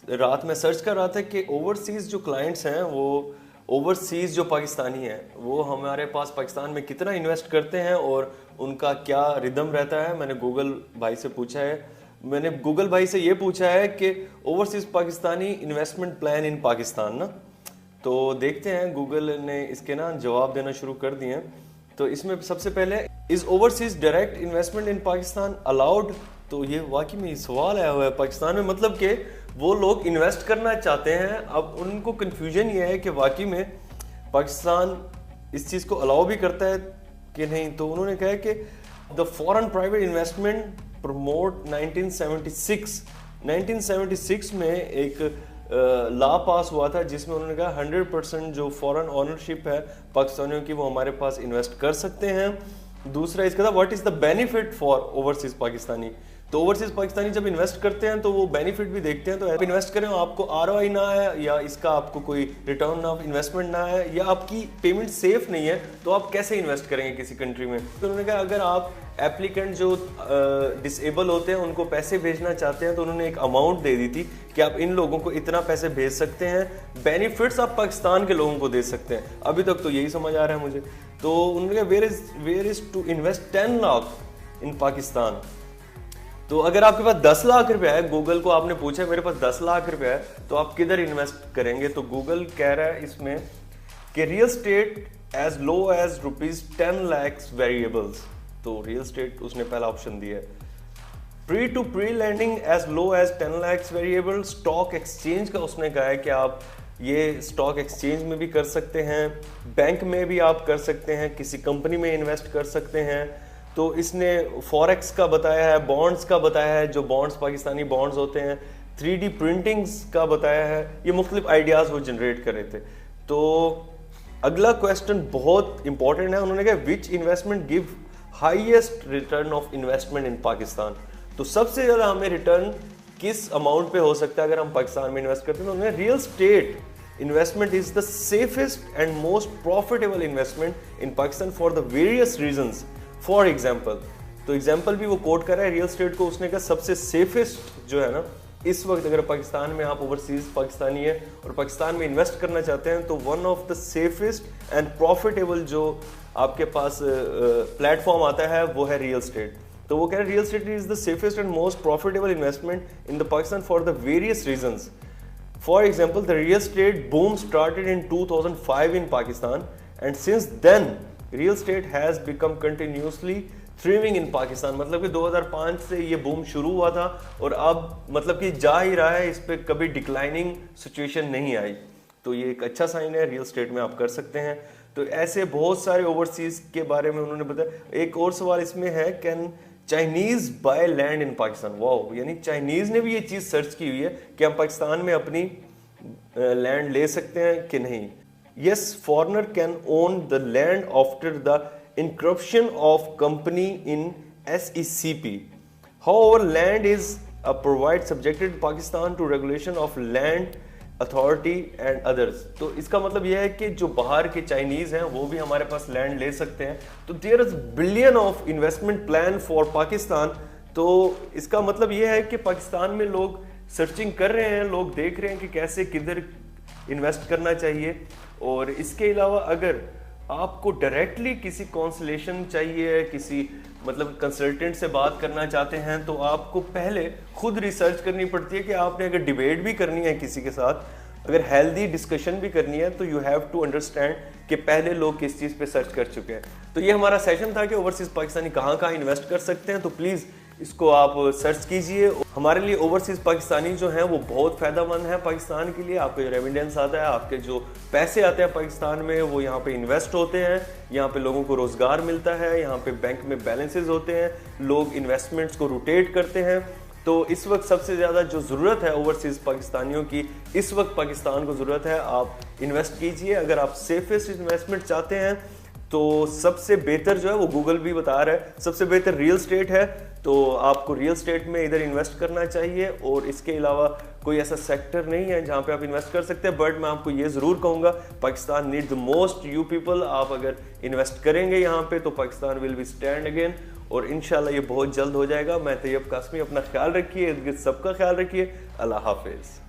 رات میں سرچ کر رہا تھا کہ اوورسیز جو کلائنٹس ہیں وہ اوورسیز جو پاکستانی ہیں وہ ہمارے پاس پاکستان میں کتنا انویسٹ کرتے ہیں اور ان کا کیا ردم رہتا ہے. میں نے گوگل بھائی سے پوچھا ہے, میں نے گوگل بھائی سے یہ پوچھا ہے کہ اوورسیز پاکستانی انویسٹمنٹ پلان ان پاکستان نا, تو دیکھتے ہیں گوگل نے اس کے نا جواب دینا شروع کر دیے ہیں. تو اس میں سب سے پہلے is overseas direct investment in Pakistan allowed. تو یہ واقعی میں سوال آیا ہوا ہے پاکستان میں, مطلب کہ وہ لوگ انویسٹ کرنا چاہتے ہیں. اب ان کو کنفیوژن یہ ہے کہ واقعی میں پاکستان اس چیز کو الاؤ بھی کرتا ہے کہ نہیں. تو انہوں نے کہا کہ دا فورن پرائیویٹ انویسٹمنٹ پروموٹ 1976 میں ایک لا پاس ہوا تھا جس میں انہوں نے کہا 100% جو فورن آنرشپ ہے پاکستانیوں کی وہ ہمارے پاس انویسٹ کر سکتے ہیں. دوسرا اس کا تھا what is the benefit for overseas Pakistani. تو اوورسیز پاکستانی جب انویسٹ کرتے ہیں تو وہ بینیفٹ بھی دیکھتے ہیں. تو آپ انویسٹ کریں آپ کو ROI نہ آئے یا اس کا آپ کو کوئی ریٹرن آف انویسٹمنٹ نہ آئے یا آپ کی پیمنٹ سیف نہیں ہے تو آپ کیسے انویسٹ کریں گے کسی کنٹری میں. تو انہوں نے کہا اگر آپ ایپلیکنٹ جو ڈسیبل ہوتے ہیں ان کو پیسے بھیجنا چاہتے ہیں تو انہوں نے ایک اماؤنٹ دے دی تھی کہ آپ ان لوگوں کو اتنا پیسے بھیج سکتے ہیں, بینیفٹس آپ پاکستان کے لوگوں کو دے سکتے ہیں. ابھی تک تو یہی سمجھ آ رہا ہے مجھے. تو انہوں نے کہا where is to invest 10 lakh in Pakistan. تو اگر آپ کے پاس 10 لاکھ روپیہ ہے, گوگل کو آپ نے پوچھا میرے پاس 10 لاکھ روپیہ ہے تو آپ کدھر انویسٹ کریں گے. تو گوگل کہہ رہا ہے اس میں کہ real estate as low as ₹10 lakhs variables. تو ریئل اسٹیٹ اس نے پہلا آپشن دیا ہے. Pre to pre landing as low as 10 lakhs variable. Stock exchange کا اس نے کہا ہے کہ آپ یہ اسٹاک ایکسچینج میں بھی کر سکتے ہیں, بینک میں بھی آپ کر سکتے ہیں, کسی کمپنی میں انویسٹ کر سکتے ہیں. تو اس نے فوریکس کا بتایا ہے, بانڈز کا بتایا ہے, جو بانڈز پاکستانی بانڈز ہوتے ہیں, 3D پرنٹنگز کا بتایا ہے. یہ مختلف آئیڈیاز وہ جنریٹ کر رہے تھے. تو اگلا کویسچن بہت امپورٹنٹ ہے. انہوں نے کہا which investment give highest return of investment in Pakistan. تو سب سے زیادہ ہمیں ریٹرن کس اماؤنٹ پہ ہو سکتا ہے اگر ہم پاکستان میں انویسٹ کرتے ہیں. تو انہوں نے real estate investment is the safest and most profitable investment in Pakistan for the various reasons. For example, تو ایگزامپل بھی وہ کوٹ کر رہا ہے ریئل اسٹیٹ کو. اس نے کہا سب سے سیفسٹ جو ہے نا اس وقت اگر پاکستان میں آپ اوورسیز پاکستانی ہے اور پاکستان میں انویسٹ کرنا چاہتے ہیں تو one of the safest and profitable جو آپ کے پاس پلیٹ فارم آتا ہے وہ ہے ریئل اسٹیٹ. تو وہ کہہ رہے ہیں real state is the safest and most profitable investment in the Pakistan for the various reasons. For example, the real estate boom started in 2005 in Pakistan and since then real estate has become continuously thriving in Pakistan. مطلب کہ 2005 سے یہ boom شروع ہوا تھا اور اب مطلب کہ جا ہی رہا ہے, اس پہ کبھی ڈکلائننگ سچویشن نہیں آئی. تو یہ ایک اچھا سائن ہے, ریئل اسٹیٹ میں آپ کر سکتے ہیں. تو ایسے بہت سارے اوورسیز کے بارے میں انہوں نے بتایا. ایک اور سوال اس میں ہے کین چائنیز بائی لینڈ ان پاکستان. واو, یعنی چائنیز نے بھی یہ چیز سرچ کی ہوئی ہے کہ ہم پاکستان میں اپنی لینڈ لے سکتے ہیں کہ نہیں. Yes, foreigner can own the land after the incorporation of company in SECP. However, land is a provide subjected Pakistan to regulation of land authority and others. تو اس کا مطلب یہ ہے کہ جو باہر کے چائنیز ہیں وہ بھی ہمارے پاس لینڈ لے سکتے ہیں. تو there is billion of investment plan for Pakistan. تو اس کا مطلب یہ ہے کہ پاکستان میں لوگ سرچنگ کر رہے ہیں, لوگ دیکھ رہے ہیں کہ کیسے کدھر انویسٹ کرنا چاہیے. اور اس کے علاوہ اگر آپ کو ڈائریکٹلی کسی کانسلیشن چاہیے, کسی مطلب کنسلٹنٹ سے بات کرنا چاہتے ہیں تو آپ کو پہلے خود ریسرچ کرنی پڑتی ہے کہ آپ نے اگر ڈیبیٹ بھی کرنی ہے کسی کے ساتھ, اگر ہیلدی ڈسکشن بھی کرنی ہے تو یو ہیو ٹو انڈرسٹینڈ کہ پہلے لوگ کس چیز پہ سرچ کر چکے ہیں. تو یہ ہمارا سیشن تھا کہ اوورسیز پاکستانی کہاں کہاں انویسٹ کر سکتے ہیں. تو پلیز اس کو آپ سرچ کیجئے. ہمارے لیے اوورسیز پاکستانی جو ہیں وہ بہت فائدہ مند ہے پاکستان کے لیے. آپ کے جو ریمیڈنس آتا ہے, آپ کے جو پیسے آتے ہیں پاکستان میں وہ یہاں پہ انویسٹ ہوتے ہیں, یہاں پہ لوگوں کو روزگار ملتا ہے, یہاں پہ بینک میں بیلنسز ہوتے ہیں, لوگ انویسٹمنٹس کو روٹیٹ کرتے ہیں. تو اس وقت سب سے زیادہ جو ضرورت ہے اوورسیز پاکستانیوں کی, اس وقت پاکستان کو ضرورت ہے. آپ انویسٹ کیجئے. اگر آپ سیفسٹ انویسٹمنٹ چاہتے ہیں تو سب سے بہتر جو ہے وہ گوگل بھی بتا رہا ہے سب سے بہتر ریئل اسٹیٹ ہے. تو آپ کو ریئل اسٹیٹ میں ادھر انویسٹ کرنا چاہیے. اور اس کے علاوہ کوئی ایسا سیکٹر نہیں ہے جہاں پہ آپ انویسٹ کر سکتے ہیں. بٹ میں آپ کو یہ ضرور کہوں گا Pakistan need the most you people. آپ اگر انویسٹ کریں گے یہاں پہ تو Pakistan will be stand again. اور انشاءاللہ یہ بہت جلد ہو جائے گا. میں طیب قاسمی, اپنا خیال رکھیے, سب کا خیال رکھیے. اللہ حافظ.